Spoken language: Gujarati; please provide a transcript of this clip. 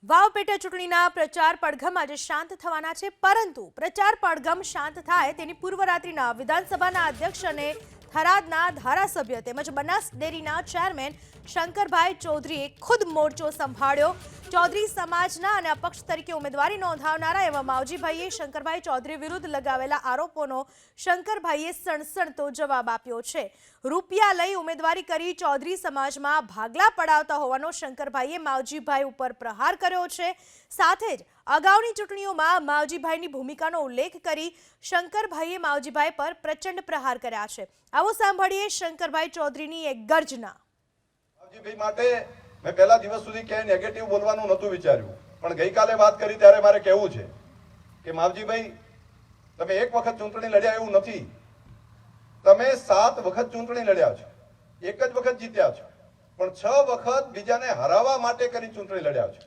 વાવ પેટા ચૂંટણીના પ્રચાર પડઘમ આજે શાંત થવાના છે, પરંતુ પ્રચાર પડઘમ શાંત થાય તેની પૂર્વ રાત્રિના વિધાનસભાના અધ્યક્ષ અને થરાદના ધારાસભ્ય તેમજ બનાસ ડેરીના ચેરમેન શંકરભાઈ ચૌધરીએ ખુદ મોરચો સંભાળ્યો। ચૌધરી સમાજના અને અપક્ષ તરીકે ઉમેદવારી નોંધાવનારા એવા માવજીભાઈએ શંકરભાઈ ચૌધરી વિરુદ્ધ લગાવેલા આરોપોનો શંકરભાઈએ સણસણતો જવાબ આપ્યો છે। રૂપિયા લઈ ઉમેદવારી કરી ચૌધરી સમાજમાં ભાગલા પડાવતા હોવાનો શંકરભાઈએ માવજીભાઈ ઉપર પ્રહાર કર્યો છે। સાથે જ અગાઉની ચૂંટણીઓમાં માવજીભાઈની ભૂમિકાનો ઉલ્લેખ કરી શંકરભાઈએ માવજીભાઈ પર પ્રચંડ પ્રહાર કર્યા છે। આવો સાંભળીએ શંકરભાઈ ચૌધરીની એક ગર્જના। માવજીભાઈ માટે મેં પહેલા દિવસ સુધી ક્યાંય નેગેટિવ બોલવાનું નહોતું વિચાર્યું, પણ ગઈકાલે વાત કરી ત્યારે મારે કહેવું છે કે માવજીભાઈ, તમે એક વખત ચૂંટણી લડ્યા એવું નથી, તમે 7 વખત ચૂંટણી લડ્યા છો, એક જ વખત જીત્યા છો, પણ 6 વખત બીજાને હરાવવા માટે કરી ચૂંટણી લડ્યા છો।